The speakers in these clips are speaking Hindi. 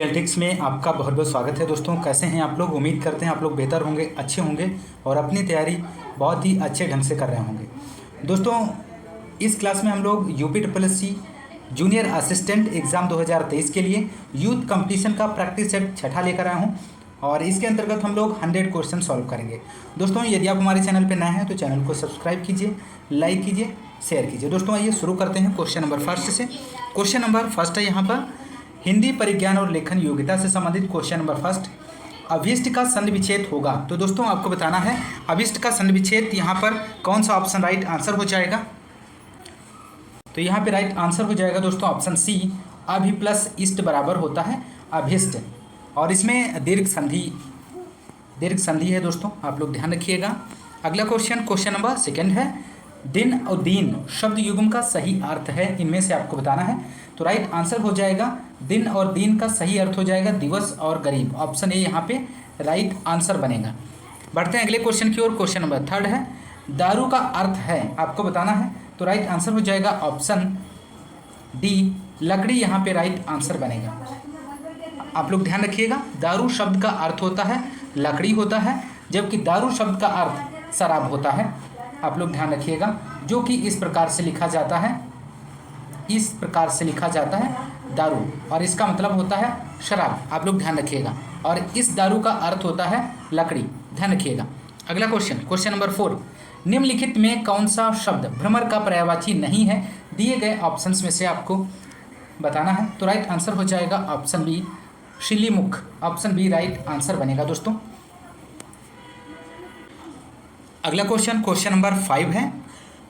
एनालिटिक्स में आपका बहुत बहुत स्वागत है दोस्तों। कैसे हैं आप लोग? उम्मीद करते हैं आप लोग बेहतर होंगे, अच्छे होंगे और अपनी तैयारी बहुत ही अच्छे ढंग से कर रहे होंगे। दोस्तों इस क्लास में हम लोग UPSSC जूनियर असिस्टेंट एग्ज़ाम 2023 के लिए यूथ कंपटीशन का प्रैक्टिस सेट छठा लेकर आया हूं और इसके अंतर्गत हम लोग 100 क्वेश्चन सॉल्व करेंगे। दोस्तों यदि आप हमारे चैनल पर नए हैं तो चैनल को सब्सक्राइब कीजिए, लाइक कीजिए, शेयर कीजिए। दोस्तों आइए शुरू करते हैं क्वेश्चन नंबर फर्स्ट से। क्वेश्चन नंबर फर्स्ट है यहाँ पर हिंदी परिज्ञान और लेखन योग्यता से संबंधित क्वेश्चन नंबर फर्स्ट। अभिष्ट का संधि विच्छेद होगा। तो दोस्तों आपको बताना है अभिष्ट का संधि विच्छेद यहाँ पर कौन सा ऑप्शन राइट आंसर हो जाएगा। तो यहाँ पे राइट आंसर हो जाएगा दोस्तों ऑप्शन सी, अभि प्लस इष्ट बराबर होता है अभिष्ट। और इसमें दीर्घ संधि है दोस्तों, आप लोग ध्यान रखिएगा। अगला क्वेश्चन नंबर सेकेंड है दिन और दीन शब्द युग्म का सही अर्थ है, इनमें से आपको बताना है। तो राइट आंसर हो जाएगा दिन और दीन का सही अर्थ हो जाएगा दिवस और गरीब। ऑप्शन ए यहाँ पे राइट आंसर बनेगा। बढ़ते हैं अगले क्वेश्चन की ओर। क्वेश्चन नंबर थर्ड है दारू का अर्थ है, आपको बताना है। तो राइट आंसर हो जाएगा ऑप्शन डी लकड़ी, यहाँ पे राइट आंसर बनेगा। आप लोग ध्यान रखिएगा दारू शब्द का अर्थ होता है लकड़ी होता है, जबकि दारू शब्द का अर्थ शराब होता है। आप लोग ध्यान रखिएगा, जो कि इस प्रकार से लिखा जाता है दारू और इसका मतलब होता है शराब। आप लोग ध्यान रखिएगा, और इस दारू का अर्थ होता है लकड़ी, ध्यान रखिएगा। अगला क्वेश्चन नंबर 4, निम्नलिखित में कौन सा शब्द भ्रमर का पर्यायवाची नहीं है? दिए गए ऑप्शंस में से आपको बताना है। तो राइट आंसर हो जाएगा ऑप्शन बी शिलीमुख। ऑप्शन बी राइट आंसर बनेगा दोस्तों। अगला क्वेश्चन नंबर 5 है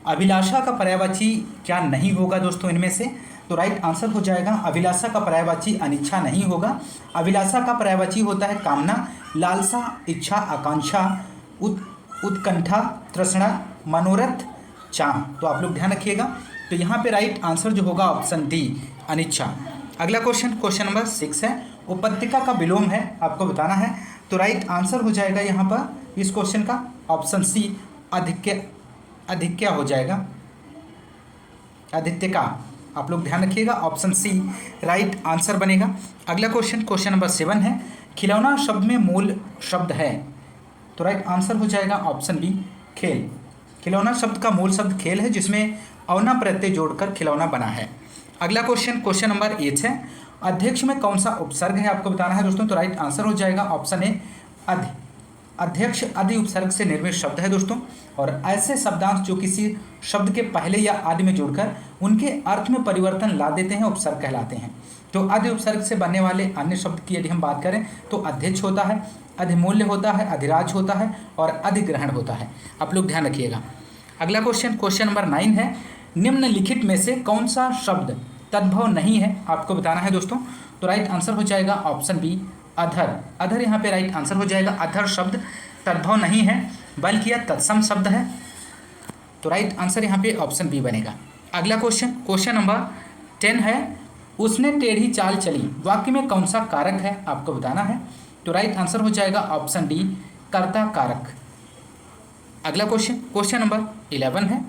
अभिलाषा का पर्यायवाची क्या नहीं होगा दोस्तों इनमें से? तो राइट आंसर हो जाएगा अभिलाषा का पर्यायवाची अनिच्छा नहीं होगा। अभिलाषा का पर्यायवाची होता है कामना, लालसा, इच्छा, आकांक्षा, उत्कंठा, तृष्णा, मनोरथ, चाह। तो आप लोग ध्यान रखिएगा। तो यहाँ पे राइट आंसर जो होगा ऑप्शन डी अनिच्छा। अगला क्वेश्चन नंबर 6 है उपत्यका का विलोम है, आपको बताना है। तो राइट आंसर हो जाएगा यहाँ पर इस क्वेश्चन का ऑप्शन सी अधिक्य हो जाएगा, आदित्य का। आप लोग ध्यान रखिएगा, ऑप्शन सी राइट आंसर बनेगा। अगला क्वेश्चन नंबर 7 है खिलौना शब्द में मूल शब्द है। तो राइट आंसर हो जाएगा ऑप्शन बी खेल। खिलौना शब्द का मूल शब्द खेल है, जिसमें अवना प्रत्यय जोड़कर खिलौना बना है। अगला क्वेश्चन नंबर 8 है अध्यक्ष में कौन सा उपसर्ग है, आपको बताना है दोस्तों। तो राइट आंसर हो जाएगा ऑप्शन ए अधि। अध्यक्ष आदि उपसर्ग से निर्मित शब्द है दोस्तों, और ऐसे शब्दांश जो किसी शब्द के पहले या आदि में जोड़कर उनके अर्थ में परिवर्तन ला देते हैं उपसर्ग कहलाते हैं। तो आदि उपसर्ग से बनने वाले अन्य शब्द की यदि हम बात करें तो अध्यक्ष होता है, अधिमूल्य होता है, अधिराज होता है और अधिग्रहण होता है। आप लोग ध्यान रखिएगा। अगला क्वेश्चन नंबर 9 है निम्नलिखित में से कौन सा शब्द तद्भव नहीं है, आपको बताना है दोस्तों। तो राइट आंसर हो जाएगा ऑप्शन बी अधर। अधर यहाँ पे राइट आंसर हो जाएगा। अधर शब्द तद्भव नहीं है बल्कि यह तत्सम शब्द है। तो राइट आंसर यहाँ पे ऑप्शन बी बनेगा। अगला क्वेश्चन नंबर 10 है उसने टेढ़ी चाल चली, वाक्य में कौन सा कारक है, आपको बताना है। तो राइट आंसर हो जाएगा ऑप्शन डी कर्ता कारक। अगला क्वेश्चन नंबर 11 है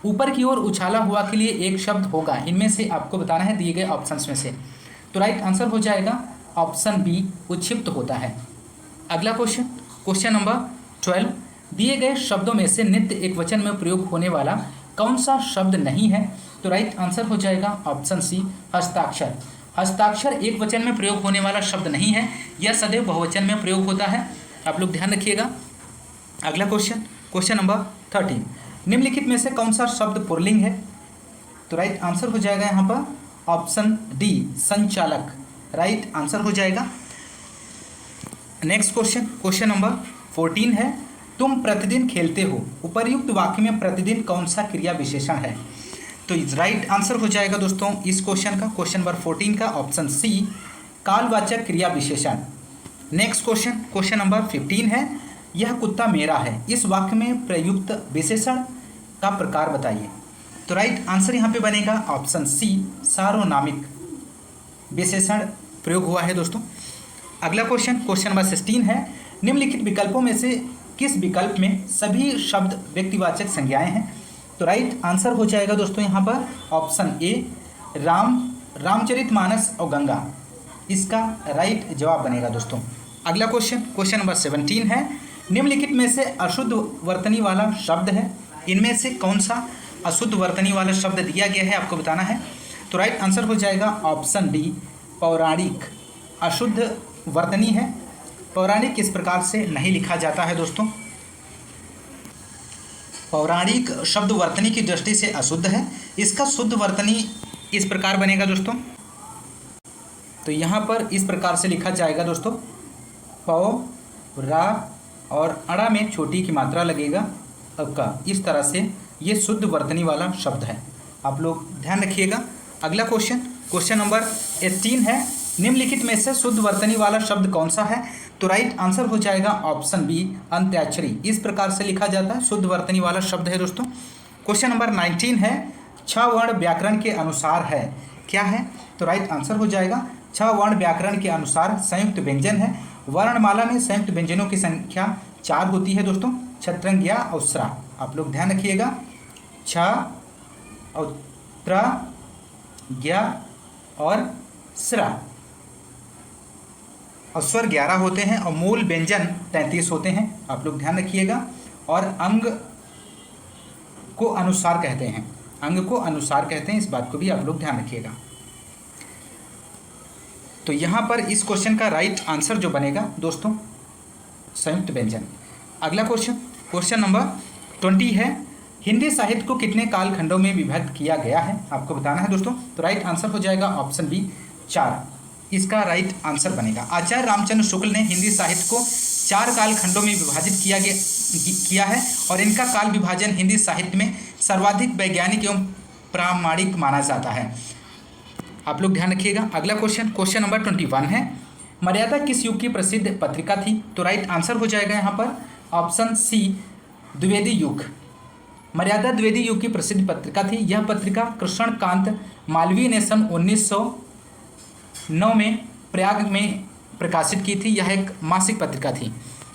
ऊपर की ओर उछाला हुआ के लिए एक शब्द होगा, इनमें से आपको बताना है दिए गए ऑप्शंस में से। तो राइट आंसर हो जाएगा ऑप्शन बी उच्छिप्त होता है। अगला क्वेश्चन नंबर 12 दिए गए शब्दों में से नित्य एक वचन में प्रयोग होने वाला कौन सा शब्द नहीं है? तो राइट आंसर हो जाएगा ऑप्शन सी हस्ताक्षर। हस्ताक्षर एक वचन में प्रयोग होने वाला शब्द नहीं है, यह सदैव बहुवचन में प्रयोग होता है। आप लोग ध्यान रखिएगा। अगला क्वेश्चन नंबर 13 निम्नलिखित में से कौन सा शब्द पुल्लिंग है? तो राइट आंसर हो जाएगा यहाँ पर ऑप्शन डी संचालक, राइट आंसर हो जाएगा। नेक्स्ट क्वेश्चन नंबर 14 है तुम प्रतिदिन खेलते हो, उपर्युक्त वाक्य में प्रतिदिन कौन सा क्रिया विशेषण है? तो राइट आंसर हो जाएगा दोस्तों इस क्वेश्चन नंबर 14 का ऑप्शन सी कालवाचक क्रिया विशेषण। नेक्स्ट क्वेश्चन नंबर 15 है यह कुत्ता मेरा है, इस वाक्य में प्रयुक्त विशेषण का प्रकार बताइए। तो राइट आंसर यहाँ पे बनेगा ऑप्शन सी सार्वनामिक विशेषण प्रयोग हुआ है दोस्तों। अगला क्वेश्चन नंबर 16 है निम्नलिखित विकल्पों में से किस विकल्प में सभी शब्द व्यक्तिवाचक संज्ञाएं हैं? तो राइट आंसर हो जाएगा दोस्तों यहाँ पर ऑप्शन ए रामचरितमानस और गंगा। इसका राइट जवाब बनेगा दोस्तों। अगला क्वेश्चन, क्वेश्चन नंबर 17 है, निम्नलिखित में से अशुद्ध वर्तनी वाला शब्द है, इनमें से कौन सा अशुद्ध वर्तनी वाला शब्द दिया गया है आपको बताना है। तो राइट आंसर हो जाएगा ऑप्शन डी पौराणिक। अशुद्ध वर्तनी है, पौराणिक इस प्रकार से नहीं लिखा जाता है दोस्तों। पौराणिक शब्द वर्तनी की दृष्टि से अशुद्ध है, इसका शुद्ध वर्तनी इस प्रकार बनेगा दोस्तों। तो यहाँ पर इस प्रकार से लिखा जाएगा दोस्तों, पौ रा और अड़ा में छोटी की मात्रा लगेगा का, इस तरह से ये शुद्ध वर्तनी वाला शब्द है, आप लोग ध्यान रखिएगा। अगला क्वेश्चन, क्वेश्चन नंबर 18 है, निम्नलिखित में से शुद्ध वर्तनी वाला शब्द कौन सा है। तो राइट आंसर हो जाएगा ऑप्शन बी अंत्याक्षरी। इस प्रकार से लिखा जाता है, शुद्ध वर्तनी वाला शब्द है दोस्तों। क्वेश्चन नंबर 19 है, 6 वर्ण व्याकरण के अनुसार है, क्या है। तो राइट आंसर हो जाएगा 6 वर्ण व्याकरण के अनुसार संयुक्त व्यंजन है। वर्णमाला में संयुक्त व्यंजनों की संख्या 4 होती है दोस्तों, छत्रंग, ज्ञा और स्रा। आप लोग ध्यान रखिएगा, छ और त्र, ज्ञा और स्रा, और स्वर 11 होते हैं और मूल व्यंजन 33 होते हैं, आप लोग ध्यान रखिएगा। और अंग को अनुसार कहते हैं, अंग को अनुसार कहते हैं, इस बात को भी आप लोग ध्यान रखिएगा। तो यहाँ पर इस क्वेश्चन का राइट आंसर जो बनेगा दोस्तों, संयुक्त व्यंजन। अगला क्वेश्चन, क्वेश्चन नंबर 20 है, हिंदी साहित्य को कितने कालखंडों में विभक्त किया गया है, आपको बताना है दोस्तों। तो राइट आंसर हो जाएगा ऑप्शन बी 4, इसका राइट आंसर बनेगा। आचार्य रामचंद्र शुक्ल ने हिंदी साहित्य को 4 कालखंडों में विभाजित किया है और इनका काल विभाजन हिंदी साहित्य में सर्वाधिक वैज्ञानिक एवं प्रामाणिक माना जाता है, आप लोग ध्यान रखिएगा। अगला क्वेश्चन, क्वेश्चन नंबर 21 है, मर्यादा किस युग की प्रसिद्ध पत्रिका थी। तो राइट आंसर हो जाएगा यहाँ पर ऑप्शन सी द्विवेदी युग। मर्यादा द्विवेदी युग की प्रसिद्ध पत्रिका थी। यह पत्रिका कृष्णकांत मालवीय ने सन 1909 में प्रयाग में प्रकाशित की थी। यह एक मासिक पत्रिका थी।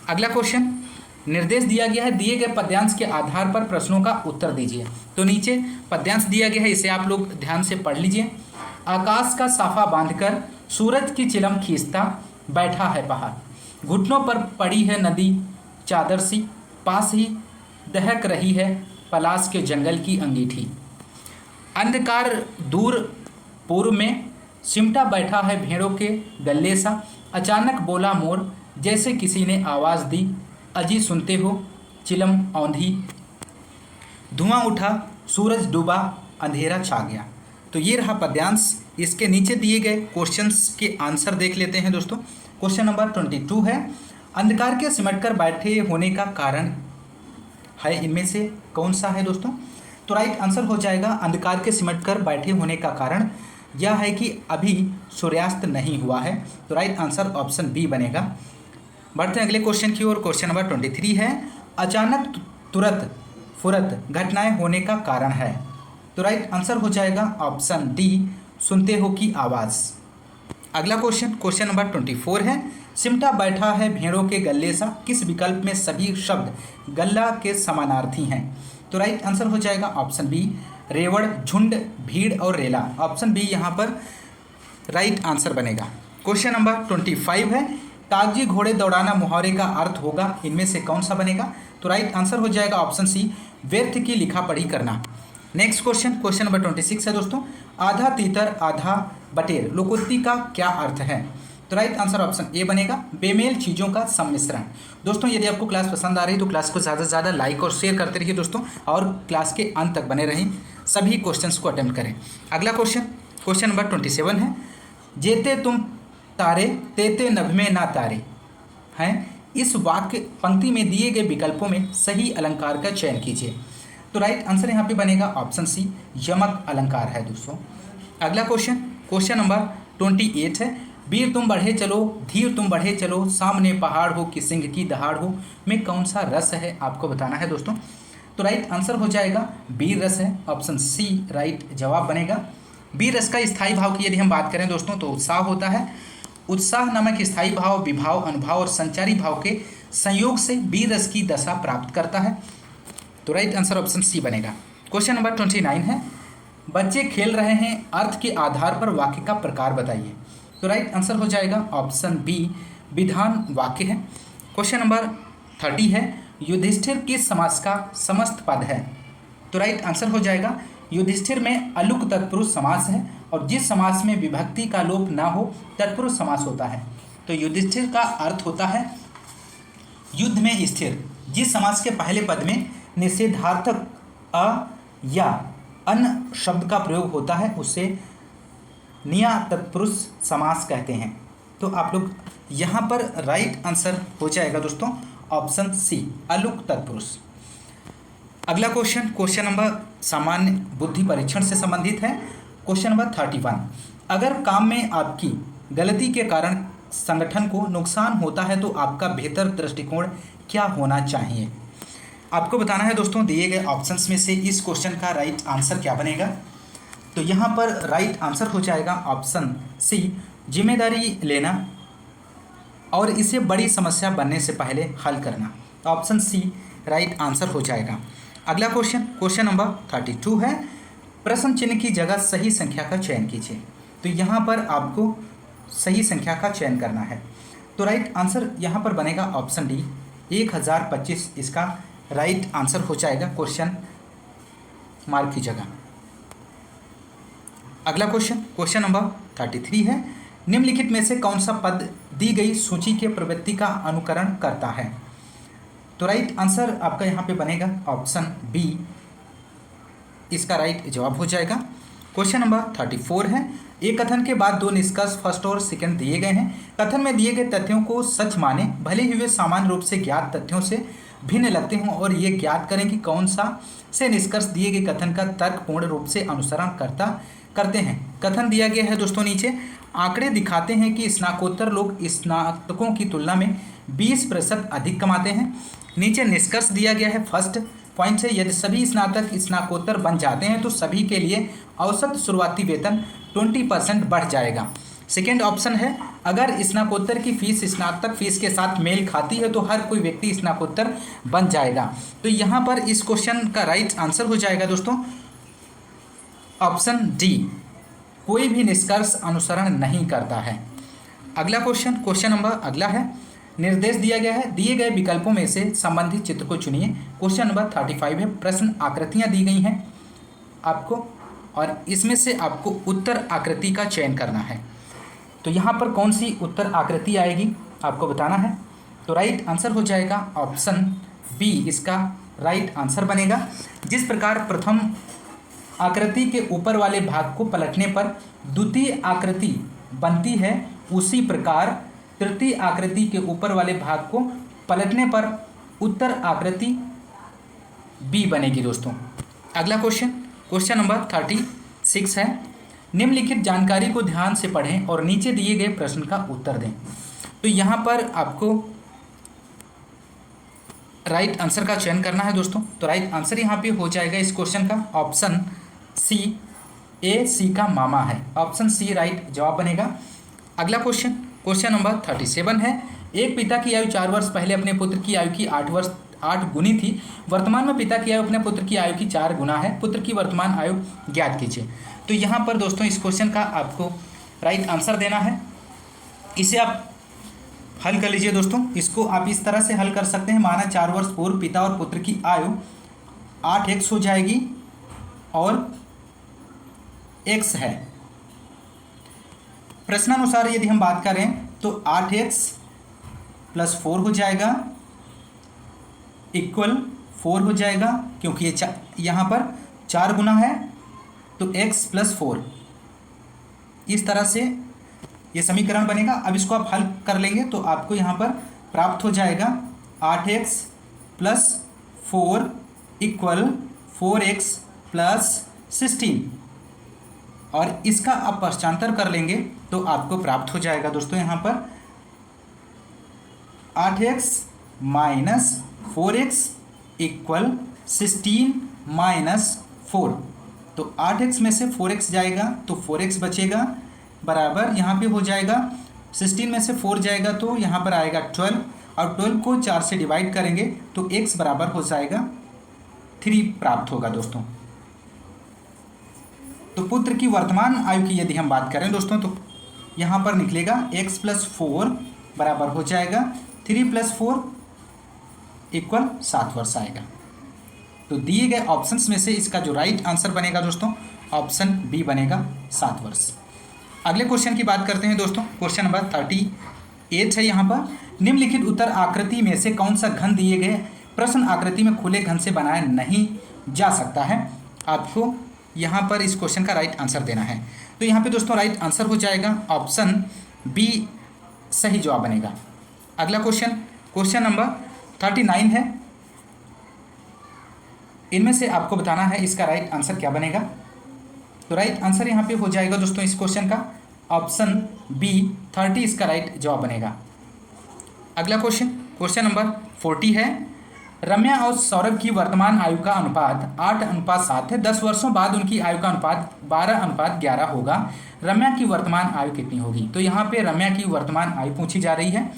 अगला क्वेश्चन, निर्देश दिया गया है, दिए गए पद्यांश के आधार पर प्रश्नों का उत्तर दीजिए। तो नीचे पद्यांश दिया गया है, इसे आप लोग ध्यान से पढ़ लीजिए। आकाश का साफा बांधकर सूरज की चिलम खींचता बैठा है पहाड़, घुटनों पर पड़ी है नदी चादर सी, पास ही दहक रही है पलाश के जंगल की अंगीठी। अंधकार दूर पूर्व में सिमटा बैठा है भेड़ों के गल्ले सा, अचानक बोला मोर जैसे किसी ने आवाज़ दी, अजी सुनते हो चिलम औंधी, धुआं उठा सूरज डूबा अंधेरा छा गया। तो ये रहा पद्यांश। इसके नीचे दिए गए क्वेश्चंस के आंसर देख लेते हैं दोस्तों। क्वेश्चन नंबर 22 है, अंधकार के सिमटकर बैठे होने का कारण है, इनमें से कौन सा है दोस्तों। तो राइट आंसर हो जाएगा अंधकार के सिमटकर बैठे होने का कारण यह है कि अभी सूर्यास्त नहीं हुआ है। तो राइट आंसर ऑप्शन बी बनेगा। बढ़ते हैं अगले क्वेश्चन की ओर। क्वेश्चन नंबर 23 है, अचानक तुरंत फुरत घटनाएं होने का कारण है। तो राइट आंसर हो जाएगा ऑप्शन डी सुनते हो की आवाज़। अगला क्वेश्चन, क्वेश्चन नंबर 24 है, सिमटा बैठा है भेड़ों के गल्ले सा, किस विकल्प में सभी शब्द गल्ला के समानार्थी हैं। तो राइट आंसर हो जाएगा ऑप्शन बी रेवड़, झुंड, भीड़ और रेला। ऑप्शन बी यहाँ पर राइट आंसर बनेगा। क्वेश्चन नंबर 25 है, कागजी घोड़े दौड़ाना मुहावरे का अर्थ होगा, इनमें से कौन सा बनेगा। तो राइट आंसर हो जाएगा ऑप्शन सी व्यर्थ की लिखा पढ़ी करना। नेक्स्ट क्वेश्चन, क्वेश्चन नंबर 26 है दोस्तों, आधा तीतर आधा बटेर लोकोक्ति का क्या अर्थ है। तो राइट आंसर ऑप्शन ए बनेगा बेमेल चीज़ों का सम्मिश्रण। दोस्तों यदि आपको क्लास पसंद आ रही है तो क्लास को ज़्यादा से ज़्यादा लाइक और शेयर करते रहिए दोस्तों, और क्लास के अंत तक बने रहें, सभी क्वेश्चंस को अटेम्प्ट करें। अगला क्वेश्चन, क्वेश्चन नंबर 27 है, जेते तुम तारे तेते नभ में ना तारे हैं, इस वाक्य पंक्ति में दिए गए विकल्पों में सही अलंकार का चयन कीजिए। तो राइट आंसर यहाँ पे बनेगा ऑप्शन सी यमक अलंकार है दोस्तों। अगला क्वेश्चन, क्वेश्चन नंबर 28 है, वीर तुम बढ़े चलो धीर तुम बढ़े चलो, सामने पहाड़ हो कि सिंह की दहाड़ हो, में कौन सा रस है आपको बताना है दोस्तों। तो राइट आंसर हो जाएगा वीर रस है, ऑप्शन सी राइट जवाब बनेगा। वीर रस का स्थायी भाव की यदि हम बात करें दोस्तों तो उत्साह होता है। उत्साह नामक स्थायी भाव विभाव, अनुभव और संचारी भाव के संयोग से वीर रस की दशा प्राप्त करता है। तो राइट आंसर ऑप्शन सी बनेगा। क्वेश्चन नंबर 29 है, बच्चे खेल रहे हैं, अर्थ के आधार पर वाक्य का प्रकार बताइए। तो राइट आंसर हो जाएगा ऑप्शन बी, विधान वाक्य है। क्वेश्चन नंबर 30 है, युधिष्ठिर किस समास का समस्त पद है? तो राइट आंसर हो जाएगा, युधिष्ठिर में अलुक तत्पुरुष समास है और जिस समास में विभक्ति का लोप ना हो तत्पुरुष समास होता है। तो युधिष्ठिर का अर्थ होता है युद्ध में स्थिर। जिस समास के पहले पद में निषेधार्थक अ या अन शब्द का प्रयोग होता है उसे निया तत्पुरुष समास कहते हैं। तो आप लोग यहाँ पर राइट आंसर हो जाएगा दोस्तों ऑप्शन सी, अलुक तत्पुरुष। अगला क्वेश्चन नंबर सामान्य बुद्धि परीक्षण से संबंधित है। क्वेश्चन नंबर 31, अगर काम में आपकी गलती के कारण संगठन को नुकसान होता है तो आपका बेहतर दृष्टिकोण क्या होना चाहिए? आपको बताना है दोस्तों दिए गए ऑप्शंस में से इस क्वेश्चन का राइट आंसर क्या बनेगा। तो यहाँ पर राइट आंसर हो जाएगा ऑप्शन सी, जिम्मेदारी लेना और इसे बड़ी समस्या बनने से पहले हल करना। तो ऑप्शन सी राइट आंसर हो जाएगा। अगला क्वेश्चन नंबर 32 है, प्रश्न चिन्ह की जगह सही संख्या का चयन कीजिए। तो यहाँ पर आपको सही संख्या का चयन करना है। तो राइट आंसर यहाँ पर बनेगा ऑप्शन डी, 1025 इसका राइट आंसर हो जाएगा क्वेश्चन मार्क की जगह। अगला क्वेश्चन नंबर 33 है, निम्नलिखित में से कौन सा पद दी गई सूची के प्रवृत्ति का अनुकरण करता है? तो राइट आंसर आपका यहाँ पे बनेगा ऑप्शन बी, इसका राइट जवाब हो जाएगा। क्वेश्चन नंबर 34 है, एक कथन के बाद दो निष्कर्ष फर्स्ट और सेकंड दिए गए हैं। कथन में दिए गए तथ्यों को सच माने भले ही वे सामान्य रूप से ज्ञात तथ्यों से भिन्न लगते हों और ये ज्ञात करें कि कौन सा से निष्कर्ष दिए गए कथन का तर्कपूर्ण रूप से अनुसरण करते हैं। कथन दिया गया है दोस्तों नीचे, आंकड़े दिखाते हैं कि स्नातकोत्तर लोग स्नातकों की तुलना में 20% अधिक कमाते हैं। नीचे निष्कर्ष दिया गया है फर्स्ट पॉइंट है, यदि सभी स्नातक स्नातकोत्तर बन जाते हैं तो सभी के लिए औसत शुरुआती वेतन 20% बढ़ जाएगा। सेकेंड ऑप्शन है, अगर स्नातकोत्तर की फीस स्नातक फीस के साथ मेल खाती है तो हर कोई व्यक्ति स्नातकोत्तर बन जाएगा। तो यहाँ पर इस क्वेश्चन का राइट आंसर हो जाएगा दोस्तों ऑप्शन डी, कोई भी निष्कर्ष अनुसरण नहीं करता है। अगला क्वेश्चन नंबर अगला है, निर्देश दिया गया है, दिए गए विकल्पों में से संबंधित चित्र को चुनिए। क्वेश्चन नंबर 35 है, प्रश्न आकृतियाँ दी गई हैं आपको और इसमें से आपको उत्तर आकृति का चयन करना है। तो यहाँ पर कौन सी उत्तर आकृति आएगी आपको बताना है। तो राइट आंसर हो जाएगा ऑप्शन बी, इसका राइट आंसर बनेगा। जिस प्रकार प्रथम आकृति के ऊपर वाले भाग को पलटने पर द्वितीय आकृति बनती है उसी प्रकार तृतीय आकृति के ऊपर वाले भाग को पलटने पर उत्तर आकृति बी बनेगी दोस्तों। अगला क्वेश्चन नंबर 36 है, निम्नलिखित जानकारी को ध्यान से पढ़ें और नीचे दिए गए प्रश्न का उत्तर दें। तो यहाँ पर आपको राइट आंसर का चयन करना है दोस्तों। तो राइट आंसर यहाँ पे हो जाएगा इस क्वेश्चन का ऑप्शन सी, ए सी का मामा है, ऑप्शन सी राइट जवाब बनेगा। अगला क्वेश्चन नंबर 37 है, एक पिता की आयु 4 वर्ष पहले अपने पुत्र की आयु की 8 गुनी थी, वर्तमान में पिता की आयु अपने पुत्र की आयु की 4 गुना है, पुत्र की वर्तमान आयु ज्ञात कीजिए। तो यहाँ पर दोस्तों इस क्वेश्चन का आपको राइट आंसर देना है। इसे आप हल कर लीजिए दोस्तों। इसको आप इस तरह से हल कर सकते हैं, माना 4 वर्ष पूर्व पिता और पुत्र की आयु 8x हो जाएगी और x है। प्रश्नानुसार यदि हम बात करें तो 8x + 4 हो जाएगा इक्वल 4 हो जाएगा, क्योंकि ये यहाँ पर 4 गुना है तो x + 4, इस तरह से ये समीकरण बनेगा। अब इसको आप हल कर लेंगे तो आपको यहाँ पर प्राप्त हो जाएगा 8x + 4 इक्वल 4x + 16 और इसका आप पश्चांतर कर लेंगे तो आपको प्राप्त हो जाएगा दोस्तों यहाँ पर 8x - 4x इक्वल 16 - 4। तो 8x में से 4x जाएगा तो 4x बचेगा, बराबर यहाँ पे हो जाएगा 16 में से 4 जाएगा तो यहाँ पर आएगा 12 और 12 को 4 से डिवाइड करेंगे तो x बराबर हो जाएगा 3 प्राप्त होगा दोस्तों। तो पुत्र की वर्तमान आयु की यदि हम बात करें दोस्तों तो यहाँ पर निकलेगा x+4 बराबर हो जाएगा 3+4 इक्वल 7 वर्ष आएगा। तो दिए गए ऑप्शंस में से इसका जो राइट आंसर बनेगा दोस्तों ऑप्शन बी बनेगा 7 वर्ष। अगले क्वेश्चन की बात करते हैं दोस्तों। क्वेश्चन नंबर 38 है यहाँ पर। निम्नलिखित उत्तर आकृति में से कौन सा घन दिए गए प्रश्न आकृति में खुले घन से बनाया नहीं जा सकता है? आपको यहाँ पर इस क्वेश्चन का राइट आंसर देना है। तो यहाँ पे दोस्तों राइट आंसर हो जाएगा ऑप्शन बी सही जवाब बनेगा। अगला क्वेश्चन नंबर 39 है। इनमें से आपको बताना है इसका राइट आंसर क्या बनेगा। तो राइट आंसर यहाँ पे हो जाएगा दोस्तों इस क्वेश्चन का ऑप्शन बी 30 इसका राइट जवाब बनेगा। अगला क्वेश्चन नंबर 40 है। रम्या और सौरभ की वर्तमान आयु का अनुपात 8:7 है। 10 वर्षों बाद उनकी आयु का अनुपात 12:11 होगा। रम्या की वर्तमान आयु कितनी होगी? तो यहाँ पे रम्या की वर्तमान आयु पूछी जा रही है।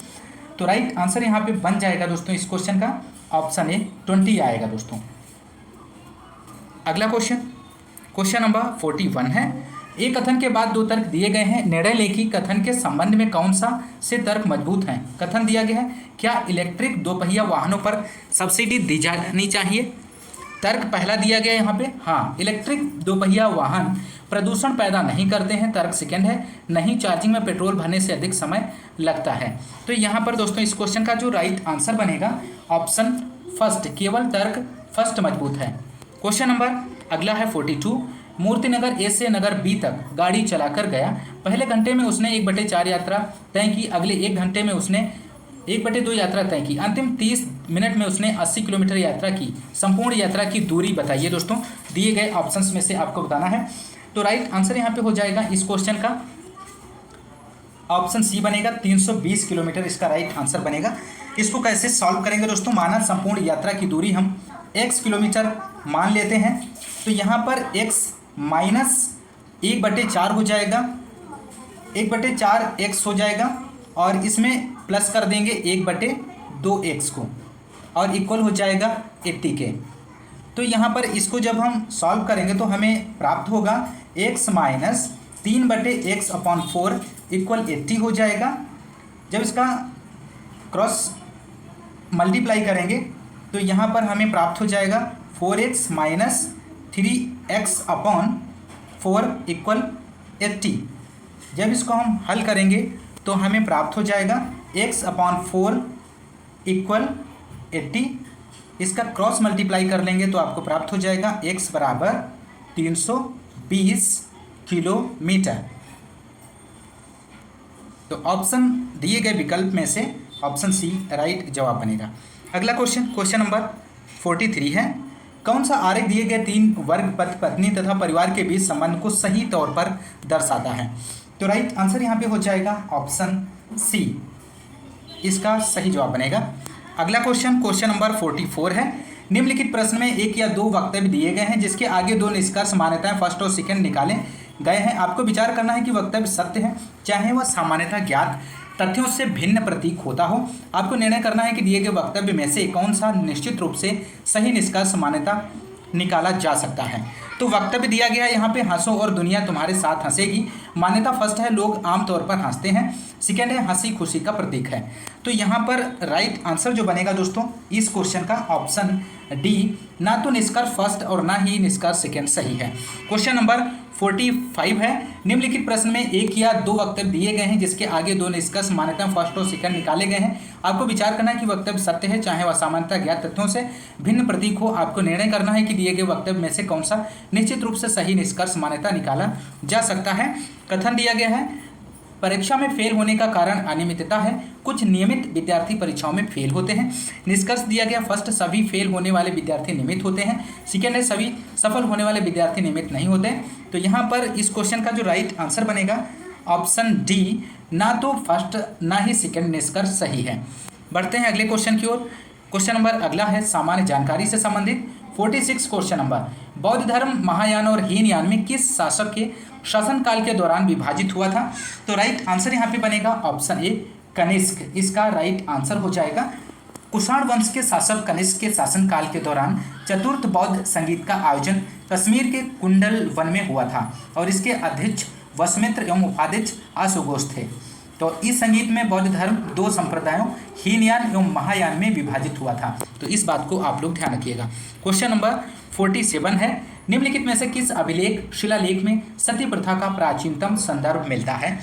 तो राइट आंसर यहाँ पे बन जाएगा दोस्तों इस क्वेश्चन का ऑप्शन ए 20 आएगा दोस्तों। अगला क्वेश्चन नंबर 41 है। एक कथन के बाद 2 तर्क दिए गए हैं। निर्णय लें कि कथन के संबंध में कौन सा से तर्क मजबूत हैं। कथन दिया गया है, क्या इलेक्ट्रिक दोपहिया वाहनों पर सब्सिडी दी जानी चाहिए? तर्क पहला दिया गया यहाँ पे, हाँ इलेक्ट्रिक दोपहिया वाहन प्रदूषण पैदा नहीं करते हैं। तर्क सेकेंड है, नहीं चार्जिंग में पेट्रोल भरने से अधिक समय लगता है। तो यहाँ पर दोस्तों इस क्वेश्चन का जो राइट आंसर बनेगा ऑप्शन फर्स्ट, केवल तर्क फर्स्ट मजबूत है। क्वेश्चन नंबर अगला है 42। मूर्तिनगर ए से नगर बी तक गाड़ी चलाकर गया। पहले घंटे में उसने 1/4 यात्रा तय की। अगले 1 घंटे में उसने 1/2 यात्रा तय की। अंतिम 30 मिनट में उसने 80 किलोमीटर यात्रा की। संपूर्ण यात्रा की दूरी बताइए दोस्तों। दिए गए ऑप्शंस में से आपको बताना है। तो राइट आंसर यहाँ पे हो जाएगा इस क्वेश्चन का ऑप्शन सी बनेगा 320 किलोमीटर इसका राइट आंसर बनेगा। इसको कैसे सॉल्व करेंगे दोस्तों? माना संपूर्ण यात्रा की दूरी हम x किलोमीटर मान लेते हैं। तो यहाँ पर x माइनस 1/4 हो जाएगा, 1/4 x हो जाएगा और इसमें प्लस कर देंगे 1/2x को और इक्वल हो जाएगा 80 के। तो यहाँ पर इसको जब हम सॉल्व करेंगे तो हमें प्राप्त होगा x माइनस 3/x/4 इक्वल 80 हो जाएगा। जब इसका क्रॉस मल्टीप्लाई करेंगे तो यहाँ पर हमें प्राप्त हो जाएगा 4x माइनस 3x/4 इक्वल 80। जब इसको हम हल करेंगे तो हमें प्राप्त हो जाएगा x/4 इक्वल 80। इसका क्रॉस मल्टीप्लाई कर लेंगे तो आपको प्राप्त हो जाएगा x बराबर 320 किलोमीटर। तो ऑप्शन दिए गए विकल्प में से ऑप्शन सी राइट जवाब बनेगा। अगला क्वेश्चन नंबर 43 है। कौन सा आरेख दिए गए 3 वर्ग पति पत्नी तथा परिवार के बीच संबंध को सही तौर पर दर्शाता है? तो राइट आंसर यहाँ पे हो जाएगा ऑप्शन सी इसका सही जवाब बनेगा। अगला क्वेश्चन नंबर 44 है। निम्नलिखित प्रश्न में 1 या 2 वक्तव्य दिए गए हैं जिसके आगे 2 निष्कर्ष मान्यताएं फर्स्ट और सेकंड निकाले गए हैं। आपको विचार करना है कि वक्तव्य सत्य है चाहे वह सामान्यतः ज्ञात तथ्यों से भिन्न प्रतीक होता हो। आपको निर्णय करना है कि दिए गए वक्तव्य में से कौन सा निश्चित रूप से सही निष्कर्ष मान्यता निकाला जा सकता है। तो वक्तव्य दिया गया है यहाँ पे, हंसो और दुनिया तुम्हारे साथ हंसेगी। मान्यता फर्स्ट है, लोग आमतौर पर हंसते हैं। सेकेंड है, हंसी खुशी का प्रतीक है। तो यहाँ पर राइट आंसर जो बनेगा दोस्तों इस क्वेश्चन का ऑप्शन डी, ना तो निष्कर्ष फर्स्ट और ना ही निष्कर्ष सेकेंड सही है। क्वेश्चन नंबर 45 है। निम्नलिखित प्रश्न में 1 या 2 वक्तव्य दिए गए हैं जिसके आगे 2 निष्कर्ष मान्यता फर्स्ट और सेकंड निकाले गए हैं। आपको विचार करना है कि वक्तव्य सत्य है चाहे वह सामान्यतः ज्ञात तथ्यों से भिन्न प्रतीक हो। आपको निर्णय करना है कि दिए गए वक्तव्य में से कौन सा निश्चित रूप से सही निष्कर्ष मान्यता निकाला जा सकता है। कथन दिया गया है, परीक्षा में फेल होने का कारण अनियमितता है। कुछ नियमित विद्यार्थी परीक्षाओं में फेल होते हैं। निष्कर्ष दिया गया, फर्स्ट सभी फेल होने वाले विद्यार्थी नियमित होते हैं। सेकेंड है, सभी सफल होने वाले विद्यार्थी नियमित नहीं होते। तो यहाँ पर इस क्वेश्चन का जो राइट आंसर बनेगा ऑप्शन डी, ना तो फर्स्ट ना ही सेकेंड निष्कर्ष सही है। बढ़ते हैं अगले क्वेश्चन की ओर। क्वेश्चन नंबर अगला है सामान्य जानकारी से संबंधित 46 क्वेश्चन नंबर। बौद्ध धर्म महायान और हीनयान में किस शासक के शासनकाल के दौरान विभाजित हुआ था? तो राइट आंसर यहाँ पे बनेगा ऑप्शन ए कनिष्क। इसका राइट आंसर हो जाएगा कुषाण वंश के शासक कनिष्क के शासनकाल के दौरान चतुर्थ बौद्ध संगीत का आयोजन कश्मीर के कुंडल वन में हुआ था और इसके अध्यक्ष वसमित्र एवं उपाध्यक्ष अशोघोष थे। तो इस संगीत में बौद्ध धर्म दो संप्रदायों हीनयान एवं महायान में विभाजित हुआ था। तो इस बात को आप लोग ध्यान रखिएगा। क्वेश्चन नंबर 47 है, निम्नलिखित में से किस अभिलेख शिलालेख में सती प्रथा का प्राचीनतम संदर्भ मिलता है?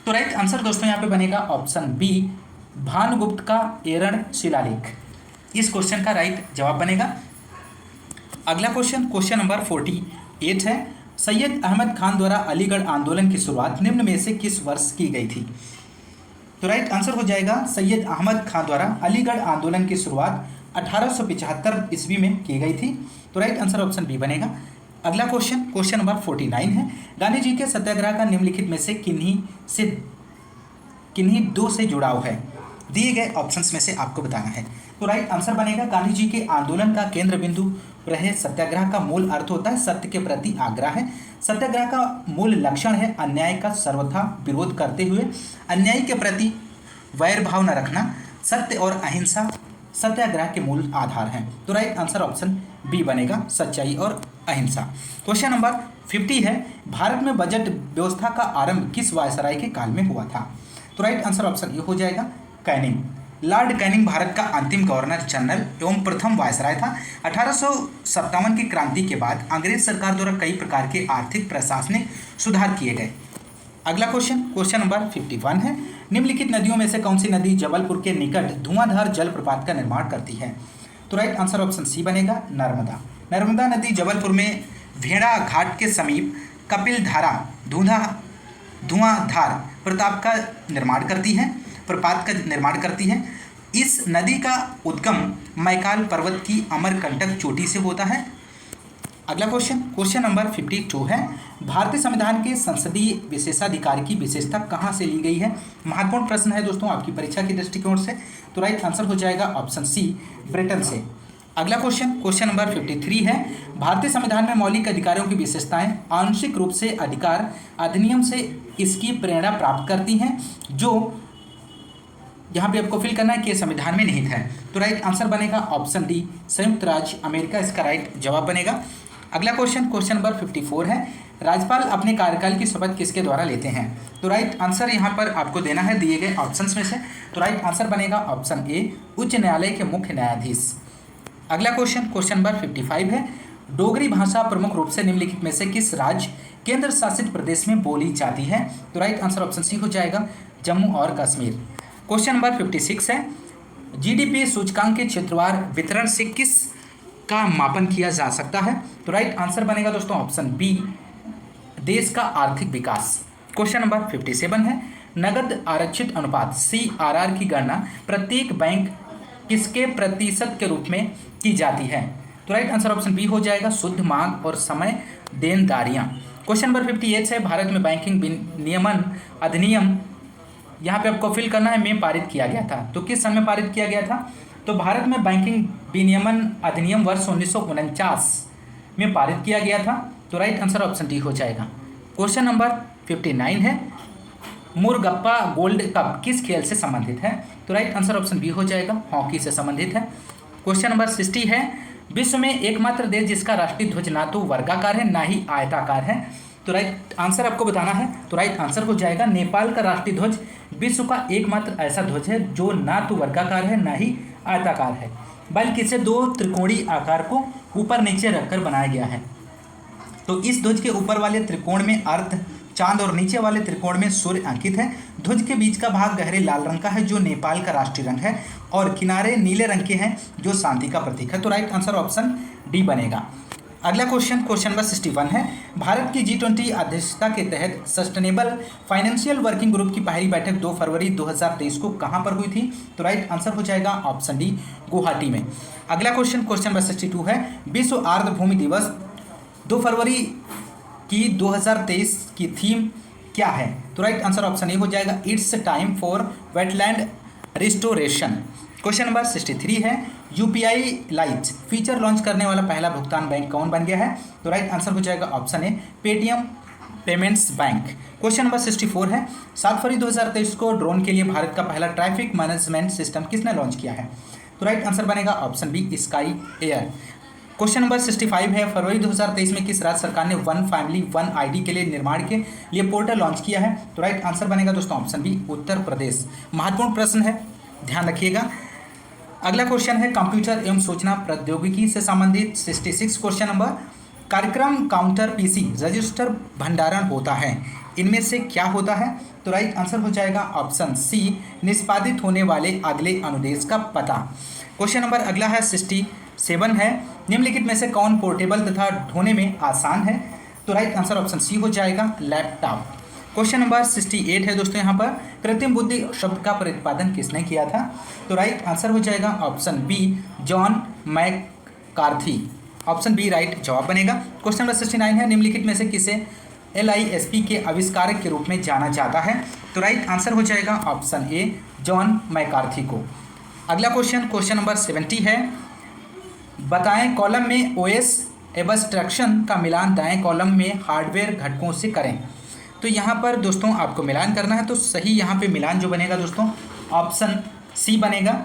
तो राइट आंसर दोस्तों यहाँ पे बनेगा ऑप्शन बी, भानुगुप्त का एरण शिलालेख। इस क्वेश्चन का राइट जवाब बनेगा। अगला क्वेश्चन नंबर 48 है, सैयद अहमद खान द्वारा अलीगढ़ आंदोलन की शुरुआत निम्न में से किस वर्ष की गई थी? तो राइट आंसर हो जाएगा सैयद अहमद खान द्वारा अलीगढ़ आंदोलन की शुरुआत 1875 ईस्वी में की गई थी। तो राइट आंसर ऑप्शन बी बनेगा। अगला क्वेश्चन नंबर 49 है, गांधी जी के सत्याग्रह का निम्नलिखित में से किन्हीं दो से जुड़ाव है? दिए गए ऑप्शंस में से आपको बताना है। तो राइट आंसर बनेगा, गांधी जी के आंदोलन का केंद्र बिंदु रहे सत्याग्रह का मूल अर्थ होता है सत्य के प्रति आग्रह है। सत्याग्रह का मूल लक्षण है अन्याय का सर्वथा विरोध करते हुए अन्यायी के प्रति वैर भाव न रखना। सत्य और अहिंसा सत्याग्रह के मूल आधार हैं। तो राइट आंसर ऑप्शन बी बनेगा, सच्चाई और अहिंसा। क्वेश्चन नंबर 50 है, भारत में बजट व्यवस्था का आरंभ किस वायसराय के काल में हुआ था? तो राइट आंसर ऑप्शन ए हो जाएगा, कैनिंग। लॉर्ड कैनिंग भारत का अंतिम गवर्नर जनरल एवं प्रथम वायसराय था। 1857 की क्रांति के बाद अंग्रेज सरकार द्वारा कई प्रकार के आर्थिक प्रशासनिक सुधार किए गए। अगला क्वेश्चन नंबर 51 है, निम्नलिखित नदियों में से कौन सी नदी जबलपुर के निकट धुआंधार जलप्रपात का निर्माण करती है? तो राइट आंसर ऑप्शन सी बनेगा, नर्मदा। नर्मदा नदी जबलपुर में भेड़ा घाट के समीप कपिल धारा धुआंधार प्रपात का निर्माण करती है। इस नदी का उद्गम मैकाल पर्वत की अमरकंटक चोटी से होता है। अगला क्वेश्चन नंबर 52 है, भारतीय संविधान के संसदीय विशेषाधिकार की विशेषता कहाँ से ली गई है? महत्वपूर्ण प्रश्न है दोस्तों आपकी परीक्षा की दृष्टिकोण से। तो राइट आंसर हो जाएगा ऑप्शन सी, ब्रिटेन से। अगला क्वेश्चन नंबर 53 है, भारतीय संविधान में मौलिक अधिकारों की विशेषताएं आंशिक रूप से अधिकार अधिनियम से इसकी प्रेरणा प्राप्त करती हैं, जो यहाँ पे आपको फिल करना है कि संविधान में निहित है। तो राइट आंसर बनेगा ऑप्शन डी, संयुक्त राज्य अमेरिका इसका राइट जवाब बनेगा। अगला क्वेश्चन नंबर 54 है, राज्यपाल अपने कार्यकाल की शपथ किसके द्वारा लेते हैं? तो राइट आंसर यहाँ पर आपको देना है दिए गए ऑप्शंस में से। तो राइट आंसर बनेगा ऑप्शन ए, उच्च न्यायालय के मुख्य न्यायाधीश। अगला क्वेश्चन नंबर 55 है, डोगरी भाषा प्रमुख रूप से निम्नलिखित में से किस राज्य केंद्र शासित प्रदेश में बोली जाती है? तो राइट आंसर ऑप्शन सी हो जाएगा, जम्मू और कश्मीर। क्वेश्चन नंबर 56 है, जीडीपी सूचकांक के क्षेत्रवार वितरण से किस का मापन किया जा सकता है? तो राइट आंसर बनेगा दोस्तों ऑप्शन बी, देश का आर्थिक विकास। क्वेश्चन नंबर 57 है, नगद आरक्षित अनुपात CRR की गणना प्रत्येक बैंक किसके प्रतिशत के रूप में की जाती है? तो राइट आंसर ऑप्शन बी हो जाएगा, शुद्ध मांग और समय देनदारियां। क्वेश्चन नंबर 58 है, भारत में बैंकिंग विनियमन अधिनियम यहाँ पे आपको फिल करना है में पारित किया गया था। तो किस सन में पारित किया गया था? तो भारत में बैंकिंग विनियमन अधिनियम वर्ष 1949 में पारित किया गया था। तो राइट आंसर ऑप्शन डी हो जाएगा। क्वेश्चन नंबर 59 है, मुरगप्पा गोल्ड कप किस खेल से संबंधित है? तो राइट आंसर ऑप्शन बी हो जाएगा, हॉकी से संबंधित है। क्वेश्चन नंबर 60 है, विश्व में एकमात्र देश जिसका राष्ट्रीय ध्वज ना तो वर्गाकार है ना ही आयताकार है। तो राइट आंसर आपको बताना है। तो राइट आंसर हो जाएगा, नेपाल का राष्ट्रीय ध्वज विश्व का एकमात्र ऐसा ध्वज है जो ना तो वर्गाकार है ना ही आयताकार है, बल्कि इसे दो त्रिकोणीय आकार को ऊपर नीचे रखकर बनाया गया है। तो इस ध्वज के ऊपर वाले त्रिकोण में अर्ध चांद और नीचे वाले त्रिकोण में सूर्य अंकित है। ध्वज के बीच का भाग गहरे लाल रंग का है जो नेपाल का राष्ट्रीय रंग है, और किनारे नीले रंग के हैं जो शांति का प्रतीक है। तो राइट आंसर ऑप्शन डी बनेगा। अगला क्वेश्चन नंबर 61 है, भारत की G20 अध्यक्षता के तहत सस्टेनेबल फाइनेंशियल वर्किंग ग्रुप की पहली बैठक 2 फरवरी 2023 को कहां पर हुई थी? तो राइट आंसर हो जाएगा ऑप्शन डी, गुवाहाटी में। अगला क्वेश्चन नंबर 62 है, विश्व आर्द्र भूमि दिवस 2 फरवरी की 2023 की थीम क्या है? तो राइट आंसर ऑप्शन ए हो जाएगा, it's time for wetland restoration. Question number 63 है, UPI लाइट फीचर लॉन्च करने वाला पहला भुगतान बैंक कौन बन गया है? तो राइट आंसर हो जाएगा option A, Paytm payments bank. Question number 64 है, 7 फरवरी 2023 को ड्रोन के लिए भारत का पहला ट्रैफिक मैनेजमेंट सिस्टम किसने लॉन्च किया है? तो राइट आंसर बनेगा option B, sky air. Question number 65 है, फरवरी 2023 में किस राज्य सरकार ने वन फैमिली वन आईडी के लिए निर्माण के लिए पोर्टल लॉन्च किया है? तो राइट आंसर बनेगा दोस्तों ऑप्शन बी, उत्तर प्रदेश। महत्वपूर्ण प्रश्न है, ध्यान रखिएगा। अगला क्वेश्चन है कंप्यूटर एवं सूचना प्रौद्योगिकी से संबंधित 66 क्वेश्चन नंबर, कार्यक्रम काउंटर पीसी रजिस्टर भंडारण होता है, इनमें से क्या होता है? तो राइट आंसर हो जाएगा ऑप्शन सी, निष्पादित होने वाले अगले अनुदेश का पता। क्वेश्चन नंबर अगला है 67 है, निम्नलिखित में से कौन पोर्टेबल तथा ढोने में आसान है? तो राइट आंसर ऑप्शन सी हो जाएगा, लैपटॉप। क्वेश्चन नंबर 68 है दोस्तों, यहाँ पर कृत्रिम बुद्धि शब्द का प्रतिपादन किसने किया था? तो राइट आंसर हो जाएगा option B, John McCarthy. Option B right जवाब बनेगा। क्वेश्चन नंबर 69 है, निम्नलिखित में से किसे LISP के आविष्कारक के रूप में जाना जाता है? तो राइट आंसर हो जाएगा ऑप्शन ए, जॉन मैकार्थी को। अगला क्वेश्चन नंबर 70 है, बताएं कॉलम में OS एब्स्ट्रैक्शन का मिलान दाएं कॉलम में हार्डवेयर घटकों से करें। तो यहाँ पर दोस्तों आपको मिलान करना है, तो सही यहाँ पे मिलान जो बनेगा दोस्तों ऑप्शन सी बनेगा,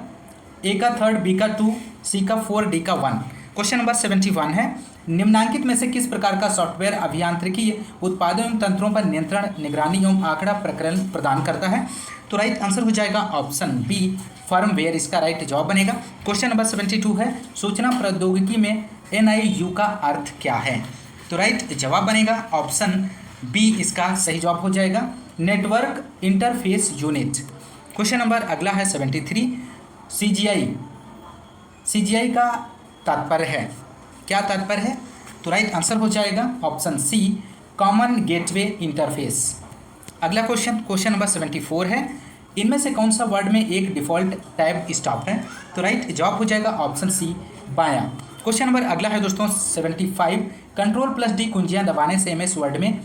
ए का 3, बी का 2, सी का 4, डी का 1। क्वेश्चन नंबर 71 है, निम्नलिखित में से किस प्रकार का सॉफ्टवेयर अभियांत्रिकी उत्पादों एवं तंत्रों पर नियंत्रण, निगरानी एवं आंकड़ा प्रकरण प्रदान करता है? तो राइट आंसर हो जाएगा ऑप्शन बी, फर्मवेयर, इसका राइट जवाब बनेगा। क्वेश्चन नंबर 72 है, सूचना प्रौद्योगिकी में NIU का अर्थ क्या है? तो राइट जवाब बनेगा ऑप्शन बी, इसका सही जवाब हो जाएगा, network interface unit. Question number अगला है 73, CGI का तात्पर्य है, क्या तात्पर्य है? तो राइट आंसर हो जाएगा option C, common gateway interface. अगला क्वेश्चन नंबर 74 है, इनमें से कौन सा वर्ड में एक डिफ़ॉल्ट टैब स्टॉप है? तो राइट जवाब हो जाएगा ऑप्शन सी, बायां। क्वेश्चन नंबर अगला है दोस्तों 75, Ctrl+D कुंजियां दबाने से MS वर्ड में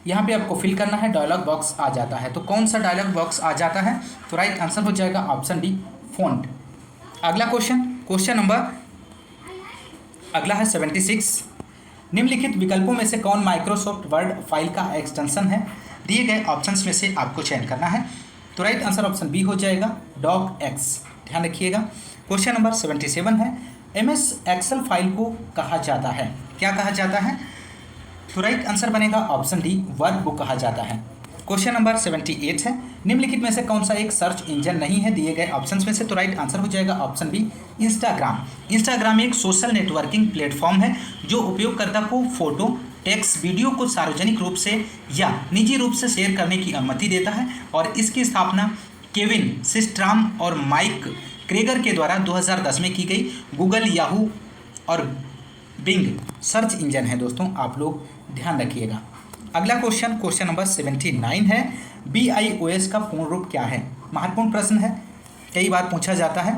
यहाँ पे आपको फिल करना है, डायलॉग बॉक्स आ जाता है। तो कौन सा डायलॉग बॉक्स आ जाता है? तो राइट आंसर हो जाएगा ऑप्शन डी, फॉन्ट। अगला क्वेश्चन नंबर अगला है 76, निम्नलिखित विकल्पों में से कौन माइक्रोसॉफ्ट वर्ड फाइल का एक्सटेंशन है? दिए गए ऑप्शंस में से आपको चयन करना है। तो राइट आंसर ऑप्शन बी हो जाएगा, डॉक-एक्स। ध्यान रखिएगा। क्वेश्चन नंबर 77 है, MS एक्सेल फाइल को कहा जाता है, क्या कहा जाता है? तो राइट आंसर बनेगा ऑप्शन डी, वर्कबुक कहा जाता है। क्वेश्चन नंबर 78 है, निम्नलिखित में से कौन सा एक सर्च इंजन नहीं है दिए गए ऑप्शंस में से? तो राइट आंसर हो जाएगा ऑप्शन बी, इंस्टाग्राम। इंस्टाग्राम एक सोशल नेटवर्किंग प्लेटफॉर्म है जो उपयोगकर्ता को फोटो, टेक्स्ट, वीडियो को सार्वजनिक रूप से या निजी रूप से शेयर करने की अनुमति देता है और इसकी स्थापना केविन सिस्ट्राम और माइक क्रेगर के द्वारा 2010 में की गई। गूगल, याहू और बिंग सर्च इंजन है दोस्तों, आप लोग ध्यान रखिएगा। अगला क्वेश्चन नंबर 79 है, BIOS का पूर्ण रूप क्या है? महत्वपूर्ण प्रश्न है, कई बार पूछा जाता है।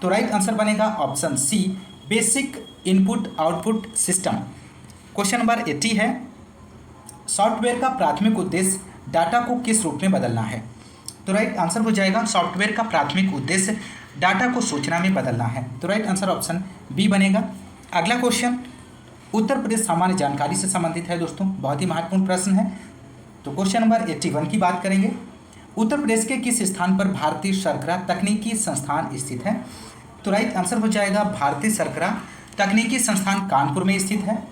तो राइट आंसर बनेगा option C, basic input output system. Question number 80 है, सॉफ्टवेयर का प्राथमिक उद्देश्य डाटा को किस रूप में बदलना है? तो राइट आंसर हो जाएगा, सॉफ्टवेयर का प्राथमिक उद्देश्य डाटा को सूचना में बदलना है। तो राइट आंसर ऑप्शन बी बनेगा। अगला क्वेश्चन उत्तर प्रदेश सामान्य जानकारी से संबंधित है दोस्तों, बहुत ही महत्वपूर्ण प्रश्न है। तो क्वेश्चन नंबर 81 की बात करेंगे, उत्तर प्रदेश के किस स्थान पर भारतीय शर्करा तकनीकी संस्थान स्थित है? तो राइट आंसर हो जाएगा, भारतीय शर्करा तकनीकी संस्थान कानपुर में स्थित है।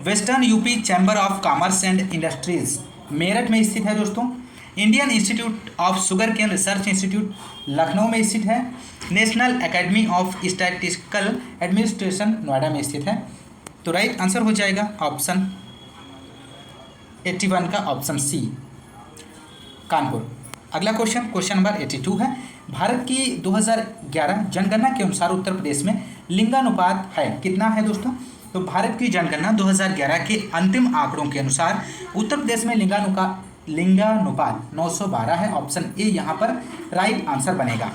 Western UP chamber of commerce and industries Meerut में स्थित है दोस्तों। Indian institute of sugar cane research institute Lucknow में स्थित है। National academy of statistical administration Noida में स्थित है। तो राइट आंसर हो जाएगा ऑप्शन 81 का ऑप्शन सी, कानपुर। अगला क्वेश्चन नंबर 82 है, भारत की 2011 जनगणना के अनुसार उत्तर प्रदेश में लिंगानुपात है, कितना है दोस्तों? तो भारत की जनगणना 2011 के अंतिम आंकड़ों के अनुसार उत्तर प्रदेश में लिंगानुपात 912 है। ऑप्शन ए यहाँ पर राइट आंसर बनेगा।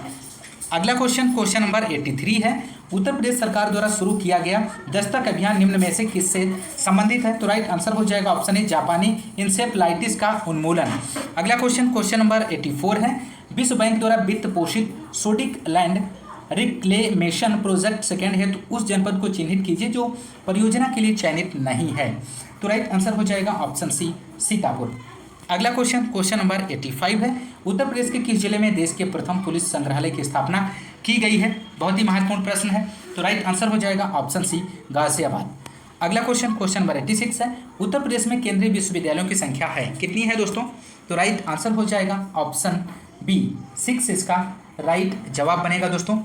अगला क्वेश्चन नंबर 83 है, उत्तर प्रदेश सरकार द्वारा शुरू किया गया दस्तक अभियान निम्न में से किससे संबंधित है? तो राइट आंसर हो जाएगा ऑप्शन ए, जापानी इंसेफ्लाइटिस का उन्मूलन। अगला क्वेश्चन नंबर 84 है, विश्व बैंक द्वारा वित्त पोषित sodic land reclamation project second है, तो उस जनपद को चिन्हित कीजिए जो परियोजना के लिए चयनित नहीं है। तो राइट आंसर हो जाएगा ऑप्शन सी, सीतापुर। अगला क्वेश्चन नंबर 85 है, उत्तर प्रदेश के किस जिले में देश के प्रथम पुलिस संग्रहालय की स्थापना की गई है? बहुत ही महत्वपूर्ण प्रश्न है। तो राइट आंसर हो जाएगा ऑप्शन सी, गाजियाबाद। अगला क्वेश्चन, क्वेश्चन नंबर 86 है, उत्तर प्रदेश में केंद्रीय विश्वविद्यालयों की संख्या है कितनी है दोस्तों? तो राइट आंसर हो जाएगा ऑप्शन बी, 6 इसका राइट जवाब बनेगा दोस्तों।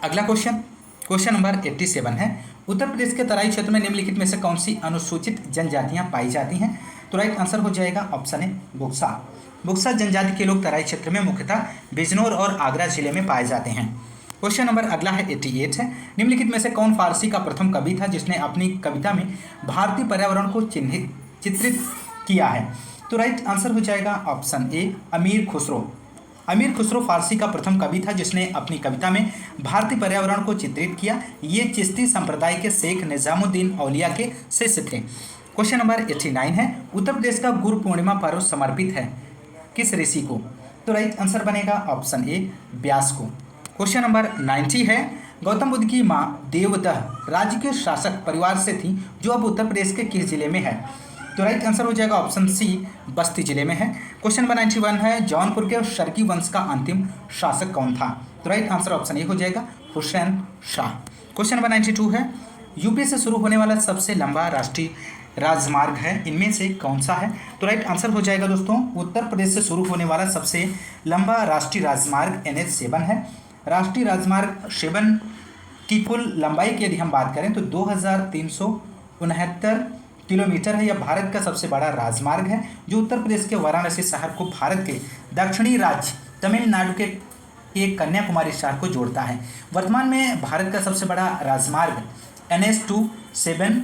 अगला क्वेश्चन, क्वेश्चन नंबर 87 है, उत्तर प्रदेश के तराई क्षेत्र में निम्नलिखित में से कौन सी अनुसूचित जनजातियां पाई जाती हैं? तो राइट आंसर हो जाएगा ऑप्शन ए, बुक्सा। बुक्सा जनजाति के लोग तराई क्षेत्र में मुख्यतः बिजनौर और आगरा जिले में पाए जाते हैं। क्वेश्चन नंबर अगला है 88 है, निम्नलिखित में से कौन फारसी का प्रथम कवि था जिसने अपनी कविता में भारतीय पर्यावरण को चित्रित किया है? तो राइट आंसर हो जाएगा ऑप्शन ए, अमीर खुसरो। अमीर खुसरो फारसी का प्रथम कवि था जिसने अपनी कविता में भारतीय पर्यावरण को चित्रित किया। ये चिश्ती संप्रदाय के शेख निजामुद्दीन औलिया के शिष्य थे। क्वेश्चन नंबर 89 है, उत्तर प्रदेश का गुरु पूर्णिमा पर्व समर्पित है किस ऋषि को? तो राइट आंसर बनेगा ऑप्शन ए, व्यास को। क्वेश्चन नंबर 90 है, गौतम बुद्ध की मां देवदह राज्य के शासक परिवार से थी जो अब उत्तर प्रदेश के किस जिले में है? तो राइट आंसर हो जाएगा ऑप्शन सी, बस्ती जिले में है। क्वेश्चन नंबर 91 है, जौनपुर के शर्की वंश का अंतिम शासक कौन था? तो राइट आंसर ऑप्शन ए हो जाएगा, हुसैन शाह। क्वेश्चन नंबर 92 है, यूपी से शुरू होने वाला सबसे लंबा राष्ट्रीय राजमार्ग है इनमें से कौन सा है? तो राइट आंसर हो जाएगा दोस्तों, उत्तर प्रदेश से शुरू होने वाला सबसे लंबा राष्ट्रीय राजमार्ग NH7 है। राष्ट्रीय राजमार्ग 7 की कुल लंबाई की यदि हम बात करें तो 2369 किलोमीटर है। यह भारत का सबसे बड़ा राजमार्ग है जो उत्तर प्रदेश के वाराणसी शहर को भारत के दक्षिणी राज्य तमिलनाडु के एक कन्याकुमारी शहर को जोड़ता है। वर्तमान में भारत का सबसे बड़ा राजमार्ग NH27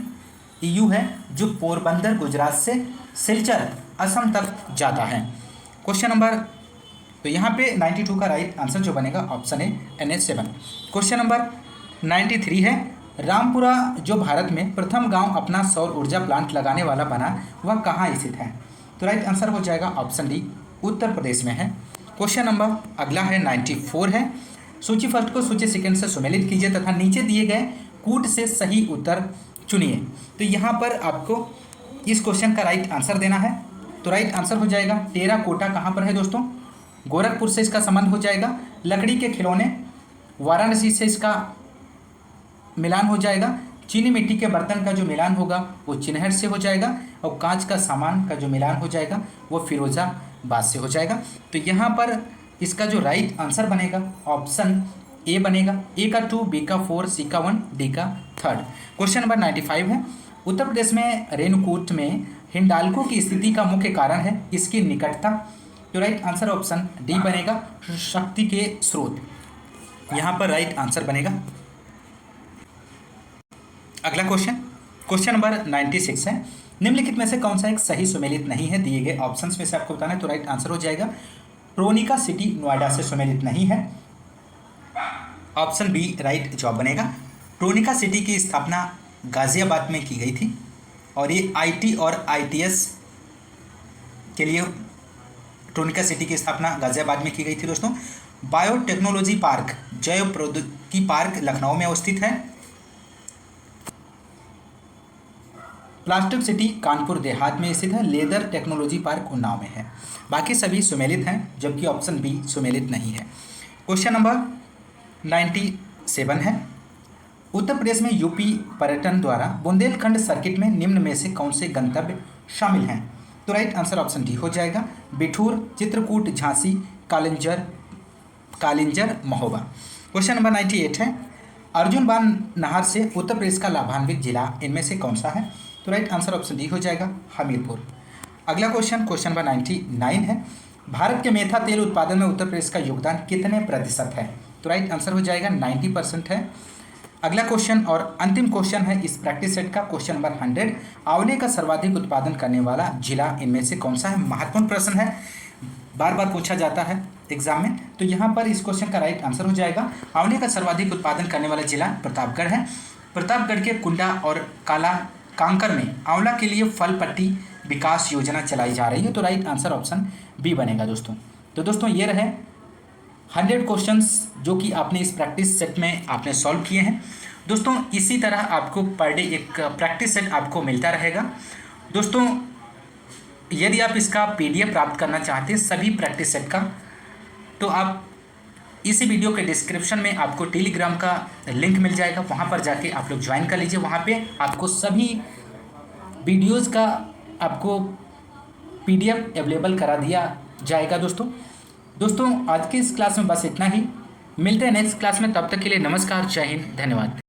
EU है जो पोरबंदर गुजरात से सिलचर असम तक जाता है। क्वेश्चन नंबर, तो यहाँ पे 92 का राइट आंसर जो बनेगा option A, NH7। Question number 93 है, रामपुरा जो भारत में प्रथम गांव अपना सौर ऊर्जा प्लांट लगाने वाला बना वह कहाँ स्थित है? तो राइट आंसर हो जाएगा ऑप्शन डी, उत्तर प्रदेश में है। क्वेश्चन नंबर अगला है 94 है, सूची फर्स्ट को सूची सेकंड से सुमेलित कीजिए तथा नीचे दिए गए कूट से सही उत्तर चुनिए। तो यहाँ पर आपको इस क्वेश्चन का राइट आंसर देना है। तो राइट आंसर हो जाएगा, टेराकोटा कहाँ पर है दोस्तों? गोरखपुर से इसका संबंध हो जाएगा। लकड़ी के खिलौने, वाराणसी से इसका मिलान हो जाएगा। चीनी मिट्टी के बर्तन का जो मिलान होगा वो चिन्हट से हो जाएगा और कांच का सामान का जो मिलान हो जाएगा वो फिरोजाबाद से हो जाएगा। तो यहाँ पर इसका जो राइट आंसर बनेगा ऑप्शन ए बनेगा। ए का 2, बी का 4, सी का 1, डी का 3। क्वेश्चन नंबर 95 है, उत्तर प्रदेश में रेणुकूट में हिंडाल्को की स्थिति का मुख्य कारण है इसकी निकटता। तो राइट आंसर ऑप्शन डी बनेगा, शक्ति के स्रोत। यहाँ पर राइट आंसर बनेगा। अगला क्वेश्चन, क्वेश्चन नंबर 96 है, निम्नलिखित में से कौन सा एक सही सुमेलित नहीं है? दिए गए ऑप्शंस में से आपको बताना है। तो राइट आंसर हो जाएगा, ट्रोनिका सिटी नोएडा से सुमेलित नहीं है। ऑप्शन बी राइट जवाब बनेगा। ट्रोनिका सिटी की स्थापना गाजियाबाद में की गई थी और ये IT और ITS के लिए ट्रोनिका सिटी की स्थापना गाजियाबाद में की गई थी दोस्तों। बायोटेक्नोलॉजी पार्क, जैव प्रौद्योगिकी पार्क लखनऊ में अवस्थित है। प्लास्टिक सिटी कानपुर देहात में स्थित है। लेदर टेक्नोलॉजी पार्क उन्नाव में है। बाकी सभी सुमेलित हैं जबकि ऑप्शन बी सुमेलित नहीं है। क्वेश्चन नंबर 97 है, उत्तर प्रदेश में यूपी पर्यटन द्वारा बुंदेलखंड सर्किट में निम्न में से कौन से गंतव्य शामिल हैं? तो राइट आंसर ऑप्शन डी हो जाएगा, बिठूर, चित्रकूट, झांसी, कालिंजर, महोबा। क्वेश्चन नंबर 98 है, अर्जुन बाण नहर से उत्तर प्रदेश का लाभान्वित जिला इनमें से कौन सा है? तो राइट आंसर ऑप्शन डी हो जाएगा, हमीरपुर। अगला क्वेश्चन, क्वेश्चन नंबर 99 है, भारत के मेथा तेल उत्पादन में उत्तर प्रदेश का योगदान कितने प्रतिशत है? तो राइट आंसर हो जाएगा 90% है। अगला क्वेश्चन और अंतिम क्वेश्चन है इस प्रैक्टिस सेट का, क्वेश्चन नंबर 100, आंवले का सर्वाधिक उत्पादन करने वाला जिला इनमें से कौन सा है? महत्वपूर्ण प्रश्न है, बार बार पूछा जाता है एग्जाम में। तो यहाँ पर इस क्वेश्चन का राइट आंसर हो जाएगा, आंवले का सर्वाधिक उत्पादन करने वाला जिला प्रतापगढ़ है। प्रतापगढ़ के कुंडा और काला कांकर में आंवला के लिए फल पट्टी विकास योजना चलाई जा रही है। तो राइट आंसर ऑप्शन बी बनेगा दोस्तों। तो दोस्तों ये रहे 100 क्वेश्चंस जो कि आपने इस प्रैक्टिस सेट में आपने सॉल्व किए हैं दोस्तों। इसी तरह आपको पर डे एक प्रैक्टिस सेट आपको मिलता रहेगा दोस्तों। यदि आप इसका PDF प्राप्त करना चाहते हैं सभी प्रैक्टिस सेट का, तो आप इसी वीडियो के डिस्क्रिप्शन में आपको टेलीग्राम का लिंक मिल जाएगा, वहाँ पर जाके आप लोग ज्वाइन कर लीजिए। वहाँ पे आपको सभी वीडियोज़ का आपको PDF अवेलेबल करा दिया जाएगा। दोस्तों आज की इस क्लास में बस इतना ही। मिलते हैं नेक्स्ट क्लास में, तब तक के लिए नमस्कार, जय हिंद, धन्यवाद।